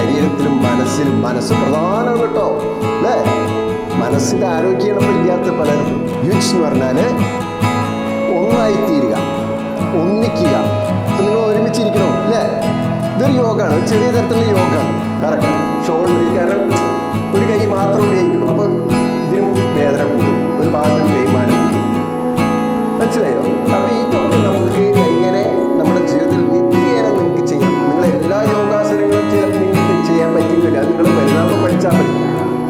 ശരീരത്തിലും മനസ്സിലും. മനസ്സ് പ്രധാനം കേട്ടോ, അല്ലേ? മനസ്സിൻ്റെ ആരോഗ്യമാണ് ഇല്ലാത്ത പലരും. യുജ് എന്ന് പറഞ്ഞാൽ ഒന്നായിത്തീരുക, ഒന്നിക്കുക. നിങ്ങൾ ഒരുമിച്ചിരിക്കണം, അല്ലേ? ഇതൊരു യോഗമാണ്, ഒരു ചെറിയ തരത്തിലുള്ള യോഗമാണ്. കറക്റ്റ്. ഷോൾഡർ, കാരണം ഒരു കൈ മാത്രം ഉപയോഗിക്കണം, അപ്പോൾ ഇതിനും വേദന കൂടും, ഒരു ഭാഗത്തിന് തേയ്മാനം കൂടും. മനസ്സിലായോ? അപ്പോൾ ഇതൊക്കെ നമുക്ക് എങ്ങനെ നമ്മുടെ ജീവിതത്തിൽ നിത്യേന നിങ്ങൾക്ക് ചെയ്യാം. നിങ്ങൾ എല്ലാ യോഗാസനങ്ങളും നിങ്ങൾക്ക് ചെയ്യാൻ പറ്റിയില്ല, അത് നിങ്ങൾ പരിണാമം പഠിച്ചാൽ മതി.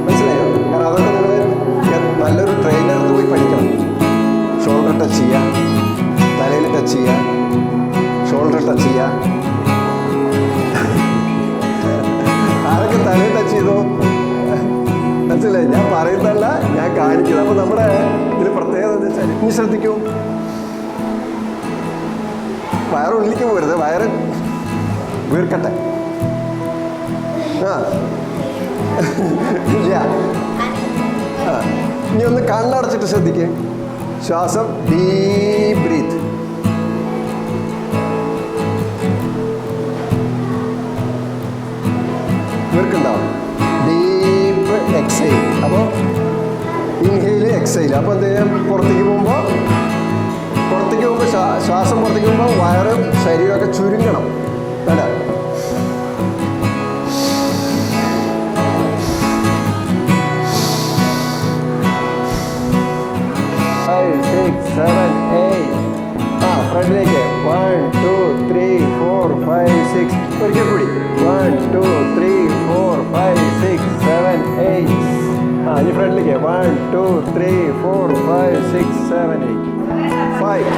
മനസ്സിലായോ? കാരണം അതൊക്കെ നിങ്ങൾ നല്ലൊരു ട്രെയിനറിന് പോയി പഠിക്കണം. ഷോൾഡർ ടച്ച് ചെയ്യുക, തലയിൽ ടച്ച് ചെയ്യുക, ഷോൾഡർ ടച്ച് ചെയ്യുക. ആരൊക്കെ തലയിൽ ടച്ച് ചെയ്തോ? മനസ്സിലായി? ഞാൻ പറയുന്നതല്ല, ഞാൻ കാണിക്കുന്നത്. അപ്പോൾ നമ്മുടെ ഇതിൽ പ്രത്യേകത എന്താ വെച്ചാൽ, ഇനി ശ്രദ്ധിക്കൂ, വയറുള്ളിലേക്ക് പോരുത്, വയറ് വീർക്കട്ടെ. ആ ഇല്ല. ആ ഇനി ഒന്ന് കണ്ണടച്ചിട്ട് ശ്രദ്ധിക്കേ. ശ്വാസം, ഡീപ് ബ്രീത്ത്. വീർക്കുണ്ടാവും. Deep exhale. അപ്പോൾ ഇൻഹെയിൽ, എക്സൈൽ. അപ്പോൾ എന്ത് ചെയ്യാം? പുറത്തേക്ക് പോകുമ്പോൾ ശ്വാസം പുറത്തേക്ക് പോകുമ്പോൾ വയറും ശരീരമൊക്കെ ചുരുങ്ങണം, വേണ്ട? 5, 6, 7, 8. ഫ്രണ്ടിലേക്ക് 1, 2, 3, 4, 5, 6. ഒരിക്കൽ കൂടി 1, 2, 3, 4, 5, 6, 7, 8. ഇനി ഫ്രണ്ടിലേക്ക് 1, 2, 3, 4, 5, 6, 7, 8. 5.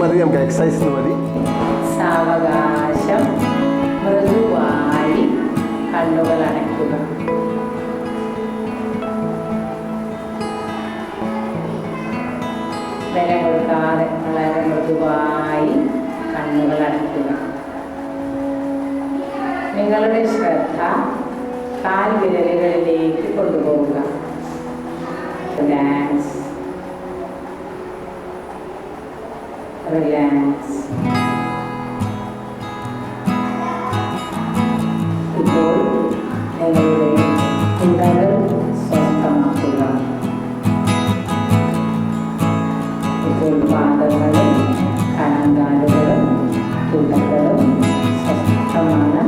മതി, നമുക്ക് എക്സസൈസ് മതി. സാവകാശം മൃദുവായി കണ്ണുകൾ അടയ്ക്കുക. ബലം കൊടുക്കാതെ വളരെ മൃദുവായി കണ്ണുകൾ അടയ്ക്കുക. നിങ്ങളുടെ ശ്രദ്ധ കാൽ വിരലുകളിലേക്ക് കൊണ്ടുപോവുക. Relax, relax. ഇപ്പോൾ നിങ്ങളുടെ തുടകൾ സ്വസ്ഥമാക്കുക. ഇപ്പോൾ പാദങ്ങളും കണങ്കാലുകളും തുടകളും സ്വസ്ഥമാണ്.